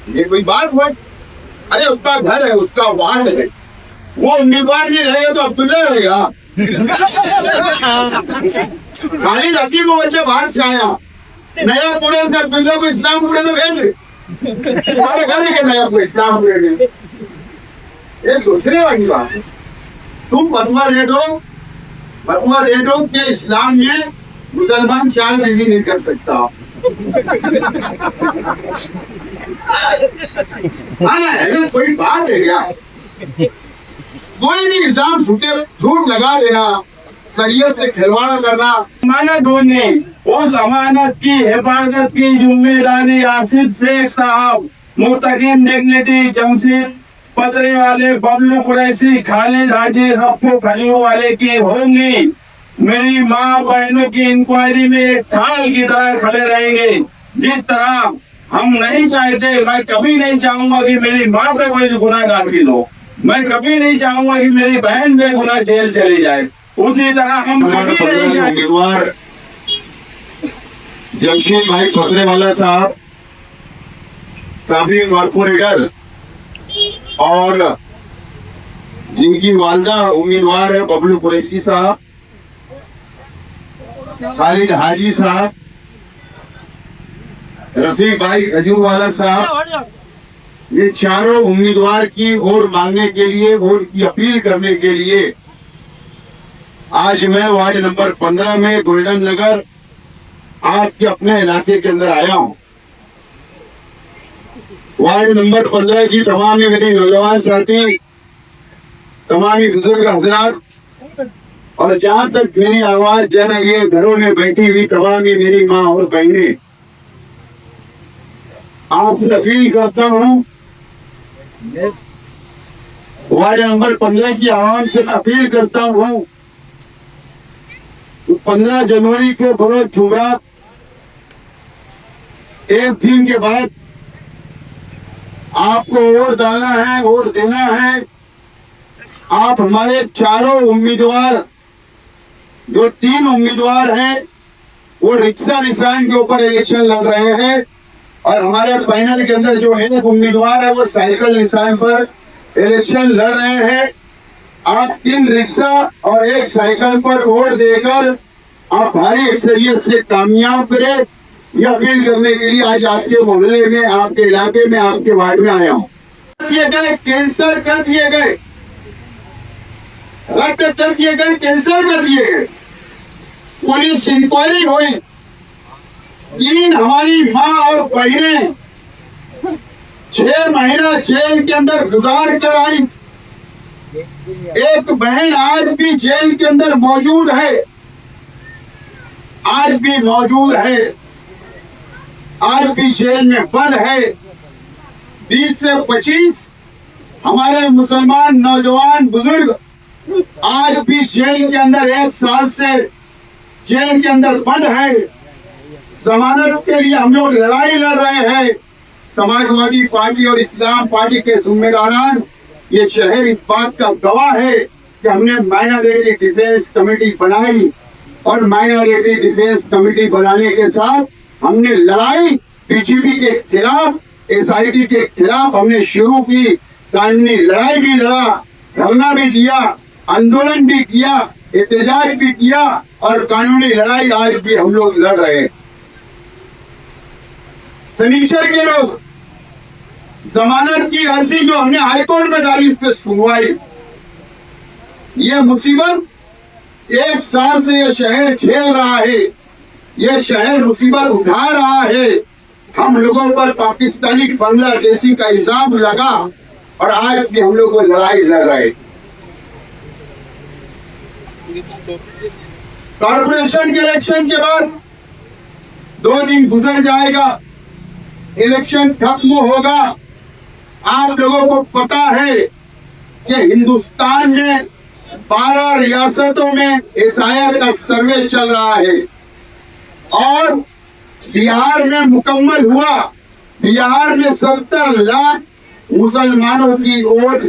ये कोई बात है? अरे उसका घर है, उसका वार्ड है, वो उम्मीदवार नहीं रहेगा तो अब्दुल्ला रहेगा। खाली नसीब से बाहर से आया, नया पुणे से अब्दुल्ला को इस्लामपुरे में भेज, तुम्हारे घर के नया को इस्लामपुरे में। ये सोचने वाली बात है। तुम फतवा दे दो कि इस्लाम में मुसलमान 4 बीवी नहीं कर सकता। कोई बात है क्या? कोई भी निजाम झूठ लगा देना, शरीयत से खिलवाड़ करना। अमानत होने उस अमानत की हिफाजत की जिम्मेदारी आसिफ शेख साहब, मुस्तकीम डिग्निटी, जमशेद पतरे वाले, बबलू कुरैशी, खालिद हाजी, रफ्फू खलील वाले की होंगी। मेरी माँ बहनों की इंक्वायरी में एक ढाल की तरह खड़े रहेंगे। जिस तरह हम नहीं चाहते, मैं कभी नहीं चाहूंगा कि मेरी माँ पे कोई गुनाह दाखिल हो, मैं कभी नहीं चाहूंगा कि मेरी बहन बेगुनाह जेल चली जाए, उसी तरह हम कभी नहीं चाहेंगे। जमशेद भाई पतरे वाला साहब, साबिक कॉर्पोरेटर और जिनकी वालदा उम्मीदवार है बबलू कुरैशी साहब, खालिद हाजी साहब, रफीक भाई खजूरवाला साहब, ये चारों उम्मीदवार की वोट मांगने के लिए, वोट की अपील करने के लिए आज मैं वार्ड नंबर 15 में गोल्डन नगर आपके अपने इलाके के अंदर आया हूं। वार्ड नंबर 15 की तमाम मेरे नौजवान साथी, तमाम बुजुर्ग हजरात, और जहां तक मेरी आवाज जरा ये घरों में बैठी हुई तमाम मेरी माँ और बहनें, आपसे अपील करता हूँ, वार्ड नंबर 15 की आवाम से अपील करता हूँ, 15 जनवरी को बरोज जुमरात एक दिन के बाद आपको वोट डालना है, वोट देना है। आप हमारे चारों उम्मीदवार, जो 3 उम्मीदवार हैं, वो रिक्शा निशान के ऊपर इलेक्शन लड़ रहे हैं, और हमारे पैनल के अंदर जो एक उम्मीदवार है वो साइकिल निशान पर इलेक्शन लड़ रहे हैं। आप 3 रिक्शा और 1 साइकिल पर वोट देकर आप भारी अक्सरियत से कामयाब करें, यह अपील करने के लिए आज आपके मोहल्ले में, आपके इलाके में, आपके वार्ड में आया हूँ। कैंसर कर दिए गए, रक्त कर दिए गए, कैंसर कर दिए गए। पुलिस इंक्वायरी हुई, 3 हमारी माँ और बहनें 6 महीना जेल के अंदर गुजार कर आई। एक बहन आज भी जेल के अंदर मौजूद है, आज भी मौजूद है, आज भी जेल में बंद है। 20 से 25 हमारे मुसलमान नौजवान बुजुर्ग आज भी जेल के अंदर 1 साल से जेल के अंदर बंद है। जमानत के लिए हम लोग लड़ाई लड़ रहे हैं। समाजवादी पार्टी और इस्लाम पार्टी के जिम्मेदारान, ये शहर इस बात का गवाह है कि हमने माइनॉरिटी डिफेंस कमेटी बनाई, और माइनॉरिटी डिफेंस कमेटी बनाने के साथ हमने लड़ाई बीजेपी के खिलाफ, एसआईटी के खिलाफ हमने शुरू की। कानूनी लड़ाई भी लड़ा, धरना भी दिया, आंदोलन भी किया, एहतजाज भी किया, और कानूनी लड़ाई आज भी हम लोग लड़ रहे हैं। शनिचर के रोज जमानत की अर्जी जो हमने हाईकोर्ट में डाली, उस पर सुनवाई। ये मुसीबत 1 साल से यह शहर झेल रहा है, यह शहर मुसीबत उठा रहा है। हम लोगों पर पाकिस्तानी बांग्लादेशी का इल्जाम लगा, और आज भी हम लोग लड़ाई लड़ रहे। कॉर्पोरेशन के इलेक्शन के बाद 2 दिन गुजर जाएगा, इलेक्शन खत्म होगा। आप लोगों को पता है कि हिंदुस्तान में 12 रियासतों में एसआईआर का सर्वे चल रहा है, और बिहार में मुकम्मल हुआ। बिहार में 70 लाख मुसलमानों की वोट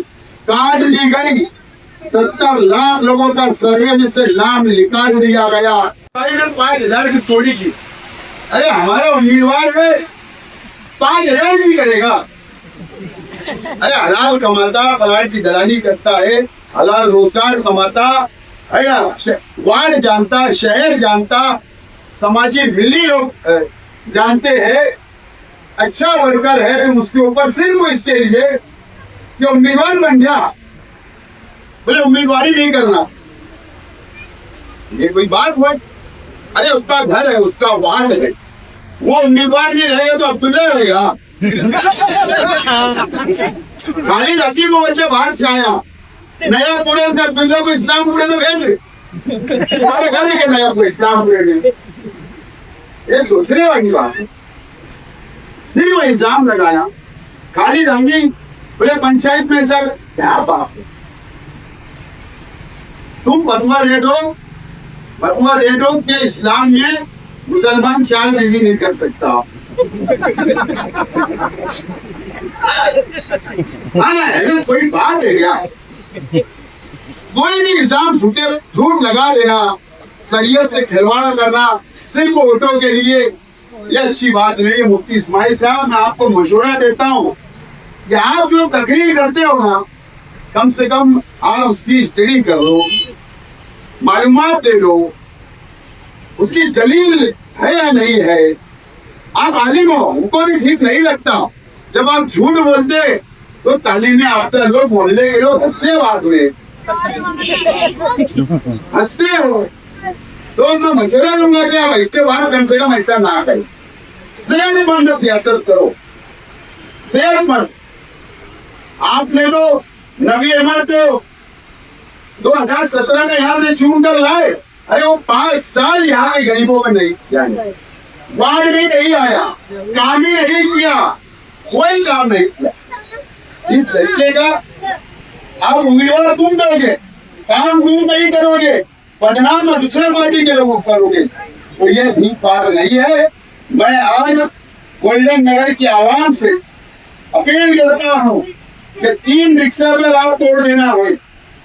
काट ली गई। 70 लाख लोगों का सर्वे में से नाम निकाल दिया गया। 5,000 की चोरी की। अरे हमारा उम्मीदवार है 5,000 भी करेगा, अरे हलाल कमाता, फ्लाइट की दलाली करता है, हलाल रोजगार कमाता है ना, वार्ड जानता, शहर जानता, समाजी मिली लोग जानते हैं, अच्छा वर्कर है, तो उसके ऊपर सिर्फ इसके लिए कि उम्मीदवार बन गया, बोले उम्मीदवारी नहीं करना, ये कोई बात हुई? अरे उसका घर है, उसका वार्ड है, वो उम्मीदवार नहीं रहेगा तो अब्दुल्ला रहेगा। खाली नसीब उमर से बाहर से आया, नया पुणे से अब्दुल्ला को इस्लामपुरे में भेज, तुम्हारे घर के नया को इस्लामपुरे में, ये सोचने वाली बात है। सिर्फ इल्जाम लगाया, खाली रंगी, बोले पंचायत में सर क्या बात है, तुम बदुआ दे दो कि इस्लाम में मुसलमान 4 बीवी नहीं कर सकता। हाँ ना, कोई बात है क्या? कोई भी इल्जाम झूठ लगा देना, शरीयत से खिलवाड़ करना सिर्फ वोटों के लिए, ये अच्छी बात नहीं है। मुफ्ती इस्माइल साहब, मैं आपको मशवरा देता हूँ कि आप जो तकरीर करते हो ना, कम से कम आप उसकी स्टडी कर लो, मालूमात दे लो, उसकी दलील है या नहीं है। आप आलिम हो, उनको भी ठीक नहीं लगता जब आप झूठ बोलते, तो तालीम याफ्ता लोग, मोहल्ले के लोग हंसते बात में, हंसते हो। तो मैं मशवरा लूंगा कि आप इसके बाद कम से कम ऐसा ना करें, सेहतमंद सियासत करो, सेहतमंद। आपने तो नबी अहमद को 2017 में यहाँ से चुन कर लाए, अरे वो 5 साल यहाँ के गरीबों में नहीं किया, वार्ड में नहीं आया, काम ही नहीं किया, कोई काम नहीं किया। इस लड़के का आप उम्मीदवार तुम करोगे, काम तुम नहीं करोगे, बदनाम दूसरे पार्टी के लोगों करोगे, तो ये ठीक बात नहीं है। मैं आज गोल्डन नगर की आवाम से अपील करता हूँ कि 3 रिक्शा पर आप तोड़ देना है,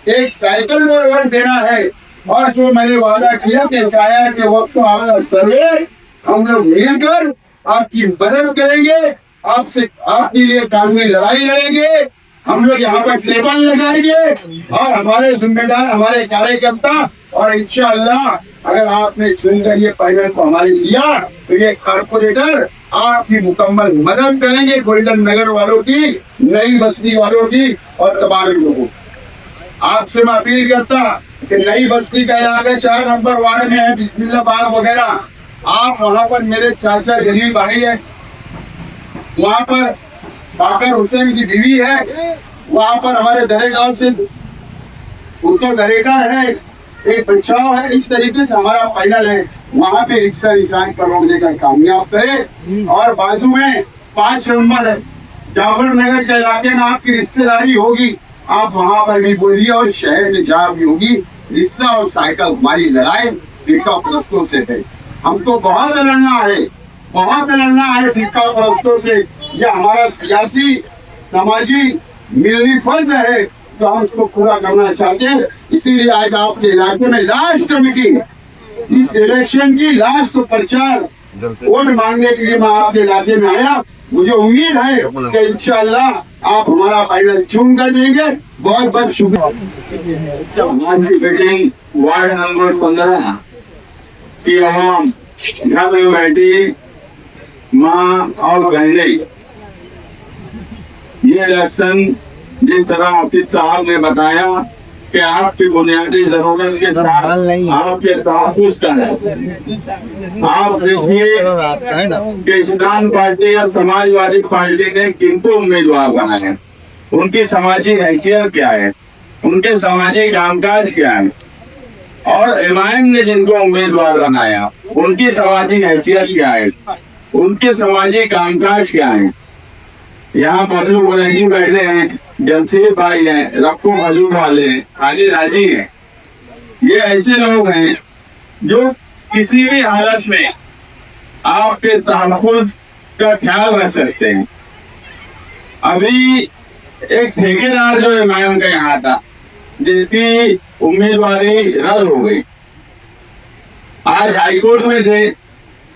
एक साइकिल पर वोट देना है, और जो मैंने वादा किया कि साया के वक्त हमारा सर्वे हम लोग मिलकर आपकी मदद करेंगे, आपसे आपके लिए कानूनी लड़ाई लड़ेंगे, हम लोग यहाँ पर टेबल लगाएंगे, और हमारे जिम्मेदार, हमारे कार्यकर्ता, और इंशाअल्लाह अगर आपने चुनकर ये पैनल को हमारे लिया, तो ये कारपोरेटर आपकी मुकम्मल मदद करेंगे, गोल्डन नगर वालों की, नई बस्ती वालों की, और तमाम लोगों। आपसे मैं अपील करता कि नई बस्ती का इलाका 4 नंबर वार्ड में है, बिस्मिल्लाह बाग वगैरह, आप वहाँ पर मेरे चाचा जलील भाई है, वहाँ पर बाकर हुसैन की बीवी है, वहाँ पर हमारे दरेगांव से उनका दरेगा है, एक बचाव है। इस तरीके से हमारा फाइनल है, वहाँ पे रिक्शा निशान पर रोक देकर कामयाब करे। और बाजू में 5 नंबर जाफर नगर के इलाके में आपकी रिश्तेदारी होगी, आप वहाँ पर भी बोलिए, और शहर में जहाँ भी होगी, रिक्शा और साइकिल हमारी लड़ाई फिरका परस्तों से है। हमको बहुत लड़ना है, बहुत लड़ना है फिरका परस्तों से। यह हमारा सियासी समाजी मिलनी फर्ज है, तो हम उसको पूरा करना चाहते हैं। इसीलिए आज आपके इलाके में लास्ट मीटिंग, इस इलेक्शन की लास्ट प्रचार वोट मांगने के लिए मैं आपके इलाके में आया। मुझे उम्मीद है कि इंशाअल्लाह आप हमारा फाइनल चुन कर देंगे। बहुत बहुत शुक्रिया। वार्ड नंबर 15 की हम घर में बैठी माँ और बहने, ये इलेक्शन जिस तरह ऑफिस साहब ने बताया कि आपकी बुनियादी जरूरत के साथ आपके तहफ़्फ़ुज़ का है। आप देखिए कि किसान पार्टी और समाजवादी पार्टी ने किनको उम्मीदवार बनाए, उनकी समाजी हैसियत क्या है, उनके समाजी कामकाज क्या है, और इमाम ने जिनको उम्मीदवार बनाया उनकी समाजी हैसियत क्या है, उनके समाजी कामकाज क्या है। यहाँ बदलू बलैजी बैठे हैं, जमशेद भाई हैं, रक्को हजूर वाले हैं, हाजी राजी हैं। ये ऐसे लोग हैं जो किसी भी हालत में आपके तहफ़्फ़ुज़ का ख्याल रख सकते हैं। अभी एक ठेकेदार जो इमाम का यहाँ था, जिसकी उम्मीदवारी रद्द हो गई, आज हाईकोर्ट में थे,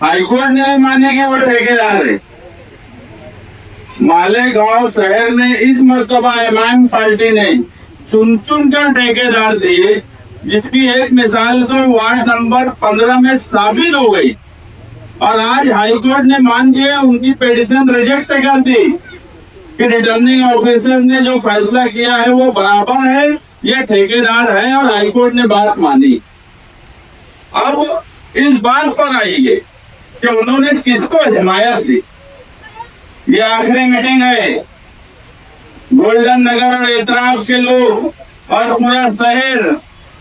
हाईकोर्ट ने भी माने कि वो ठेकेदार है। मालेगांव शहर में इस मर्तबा एमआईएम पार्टी ने चुन चुन कर ठेकेदार दिए, जिसकी एक मिसाल तो वार्ड नंबर 15 में साबित हो गई। और आज हाईकोर्ट ने मान के उनकी पिटीशन रिजेक्ट कर दी कि रिटर्निंग ऑफिसर ने जो फैसला किया है वो बराबर है, ये ठेकेदार है, और हाईकोर्ट ने बात मानी। अब इस बात पर आइए कि उन्होंने किसको हिमायत दी। ये आखिरी मीटिंग है। गोल्डन नगर और एतराफ के लोग और पूरा शहर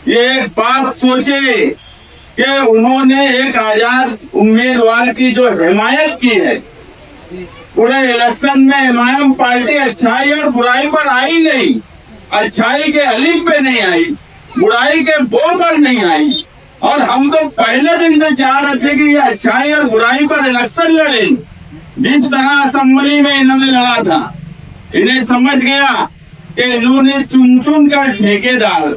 ये एक बात सोचे कि उन्होंने एक आजाद उम्मीदवार की जो हिमायत की है, पूरे इलेक्शन में एमआईएम पार्टी अच्छाई और बुराई पर आई नहीं, अच्छाई के अलीफ पे नहीं आई, बुराई के बो पर नहीं आई। और हम तो पहले दिन से चाह रहे थे कि ये अच्छाई और बुराई पर इलेक्शन लड़े, जिस तरह असेंबली में इन्होंने लड़ा था। इन्हें समझ गया कि इन्होंने चुन चुन कर ठेकेदार,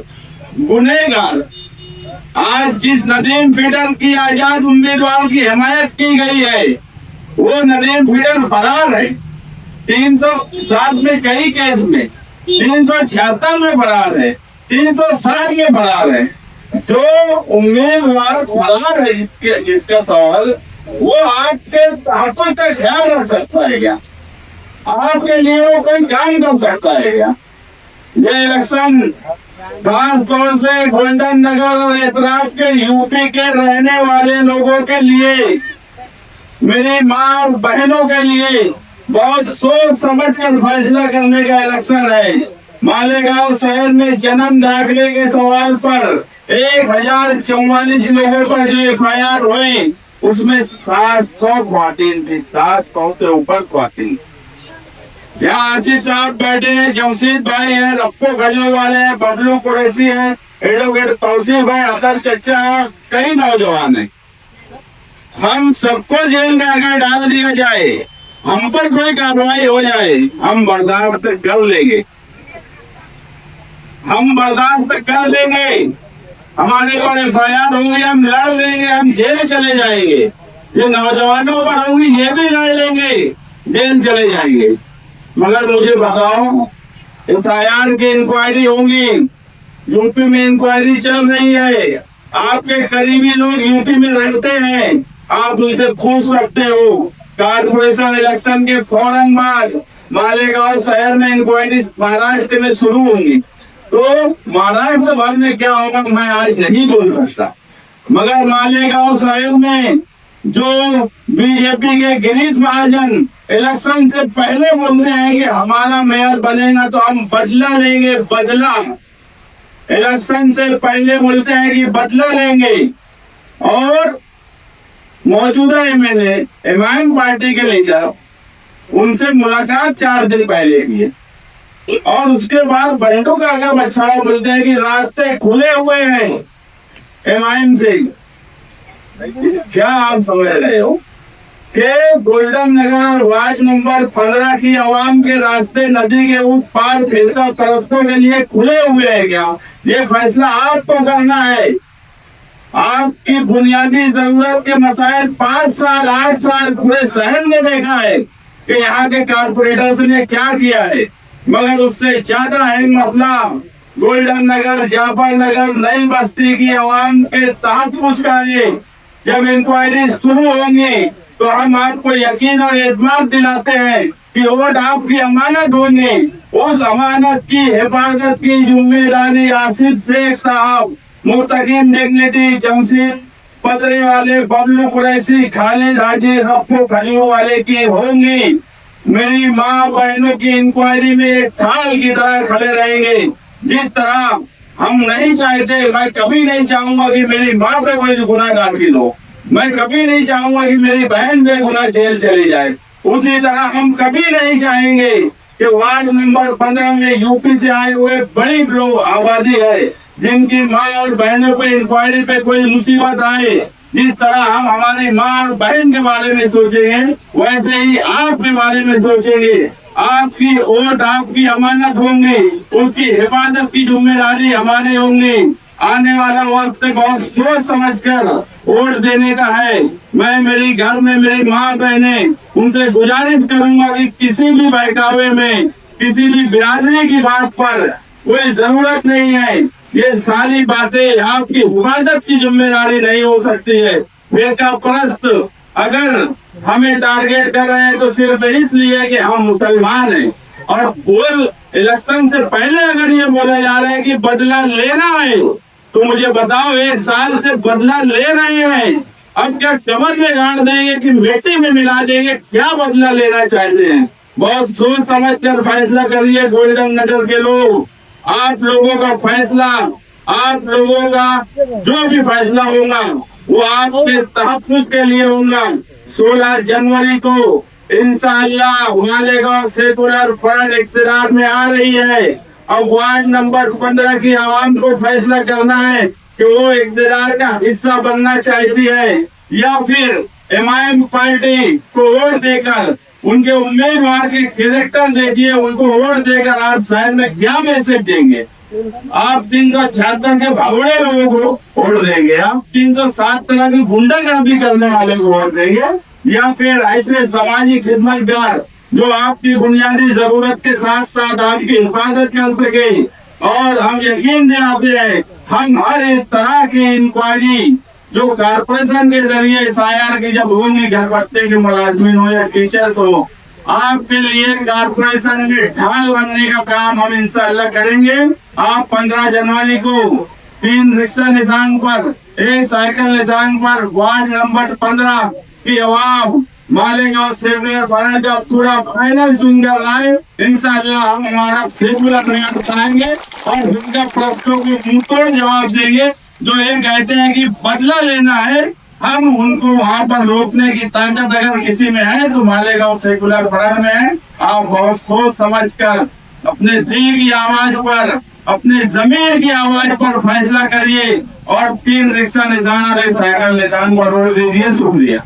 गुनेगार, आज जिस नदीम फीडर की आजाद उम्मीदवार की हिमायत की गई है, वो नदीम फीडर फरार है। 307 में कई केस में, 376 में फरार है, 360 में फरार है। जो उम्मीदवार फरार है जिसका सवाल, वो आपसे तहफ़्फ़ुज़ का ख्याल रख सकता है क्या? आपके लिए वो कोई काम कर सकता है क्या? ये इलेक्शन खास तौर से गोल्डन नगर और एतराफ के यूपी के रहने वाले लोगों के लिए, मेरी माँ और बहनों के लिए बहुत सोच समझ कर फैसला करने का इलेक्शन है। मालेगांव शहर में जन्म दाखिले के सवाल पर 1044 लोगों पर जो एफआईआर हुई, उसमें 700 ख्वातीन थी, 700 से ऊपर ख्वातीन। यहाँ आसिफ साहब बैठे हैं, जमशेद भाई हैं, रप्पो गजों वाले हैं, बबलू कुरैशी हैं, एडवोकेट तौसीफ है, अतर चच्चा है, कई नौजवान हैं। हम सबको जेल में अगर डाल दिया जाए, हम पर कोई कार्रवाई हो जाए, हम बर्दाश्त कर लेंगे, हम बर्दाश्त कर लेंगे। हमारे ऊपर एफआईआर होंगे, हम लड़ लेंगे, हम जेल चले जाएंगे। ये नौजवानों पर होंगी, ये भी लड़ लेंगे, जेल चले जाएंगे। मगर मुझे बताओ, एसआईआर की इंक्वायरी होंगी, यूपी में इंक्वायरी चल रही है, आपके करीबी लोग यूपी में रहते हैं, आप उनसे खुश रखते हो। कारपोरेशन इलेक्शन के फौरन बाद मालेगांव शहर में इंक्वायरी महाराष्ट्र में शुरू होंगी, तो महाराष्ट्र भर में क्या होगा मैं आज नहीं बोल सकता। मगर मालेगांव शहर में जो बीजेपी के गिरीश महाजन इलेक्शन से पहले बोलते हैं कि हमारा मेयर बनेगा तो हम बदला लेंगे, बदला, इलेक्शन से पहले बोलते हैं कि बदला लेंगे, और मौजूदा एमएलए एमआईएम पार्टी के लीडर उनसे मुलाकात 4 दिन पहले की है, और उसके बाद बंटू का अगर बच्चा बोलते हैं कि रास्ते खुले हुए हैं एमआईएम से। क्या आप समझ रहे हो कि गोल्डन नगर वार्ड नंबर 15 की आवाम के रास्ते नदी के उस पार फिरता फरस्तों के लिए खुले हुए हैं क्या? ये फैसला आपको करना है। आपकी बुनियादी जरूरत के मसाइल 5 साल 8 साल पूरे शहर ने देखा है कि यहाँ के कारपोरेटर्स ने क्या किया है, मगर उससे ज्यादा अहम मसला गोल्डन नगर, जाफर नगर, नई बस्ती की आवाम के तहफ़्फ़ुज़ का है। जब इंक्वायरी शुरू होंगी तो हम आपको यकीन और एतमाद दिलाते हैं कि वोट आपकी अमानत होगी। उस अमानत की हिफाजत की जिम्मेदारी आसिफ शेख साहब, मुस्तकीम डिग्निटी, जमशेद पतरे वाले, बबलू कुरैशी, खालिद हाजी, रप्पो खजूर वाले की होंगी। मेरी माँ बहनों की इंक्वायरी में एक थाल की तरह खड़े रहेंगे। जिस तरह हम नहीं चाहते, मैं कभी नहीं चाहूंगा कि मेरी माँ पे कोई गुनाह दाखिल हो, मैं कभी नहीं चाहूंगा कि मेरी बहन बेगुनाह जेल चली जाए, उसी तरह हम कभी नहीं चाहेंगे कि वार्ड नंबर 15 में यूपी से आए हुए बड़ी लोग आबादी है जिनकी माँ और बहनों पे इंक्वायरी पे कोई मुसीबत आए, जिस तरह हम हमारी माँ और बहन के बारे में सोचेंगे, वैसे ही आपके बारे में सोचेंगे। आपकी वोट आपकी अमानत होंगी, उसकी हिफाजत की जिम्मेदारी हमारी होंगी। आने वाला वक्त बहुत सोच समझकर वोट देने का है। मैं मेरी घर में मेरी माँ बहने उनसे गुजारिश करूंगा कि किसी भी बहकावे में किसी भी बिरादरी की बात पर कोई जरूरत नहीं है। ये सारी बातें आपकी हिफाजत की जिम्मेदारी नहीं हो सकती है। फिरका परस्त अगर हमें टारगेट कर रहे हैं तो सिर्फ इसलिए कि हम मुसलमान हैं, और बोल इलेक्शन से पहले अगर ये बोला जा रहा है कि बदला लेना है, तो मुझे बताओ 1 साल से बदला ले रहे हैं, अब क्या कब्र में गाड़ देंगे कि मिट्टी में मिला देंगे? क्या बदला लेना चाहते हैं? बहुत सोच समझ कर फैसला करिए गोल्डन नगर के लोग। आप लोगों का फैसला, आप लोगों का जो भी फैसला होगा वो आपके तहफ्फुज़ के लिए होगा। 16 जनवरी को इंशाअल्लाह मालेगांव सेकुलर फ्रंट इक़्तिदार में आ रही है। अब वार्ड नंबर 15 की आवाम को फैसला करना है कि वो इक़्तिदार का हिस्सा बनना चाहती है या फिर एमआईएम पार्टी को वोट देकर उनके उम्मीदवार के कैरेक्टर देखिए, उनको वोट देकर आप शहर में क्या मैसेज देंगे? आप 376 के भगोड़े लोगों को वोट देंगे? आप 307 तरह की गुंडागर्दी करने वाले को वोट देंगे? या फिर ऐसे समाजी खिदमतगार जो आपकी बुनियादी जरूरत के साथ साथ आपकी हिफाजत कर सके? और हम यकीन दिलाते हैं, हम हर एक तरह की इंक्वायरी जो कारपोरेशन के जरिए SIR की जब होगी, घर पट्टे के मुलाजमीन हो या टीचर्स हो, आपके लिए कारपोरेशन में ढाल बनने का काम हम इंशाअल्लाह करेंगे। आप 15 जनवरी को 3 रिक्शा निशान पर, 1 साइकिल निशान पर वार्ड नंबर 15 की आवाम मालेगांव सेकुलर फ्रंट का पूरा फाइनल चुनकर लाए। इंशाअल्लाह हम हमारा सेकुलर नियम बताएंगे और उनका प्रश्नों को मुंहतोड़ जवाब देंगे। जो ये कहते हैं कि बदला लेना है, हम उनको वहाँ पर रोकने की ताकत अगर किसी में है तो मालेगांव सेकुलर फ्रंट में है। आप बहुत सोच समझ कर अपने दिल की आवाज पर, अपने जमीर की आवाज पर फैसला करिए और 3 रिक्शा निशान और 1 साइकिल निशान पर वोट दीजिए। शुक्रिया।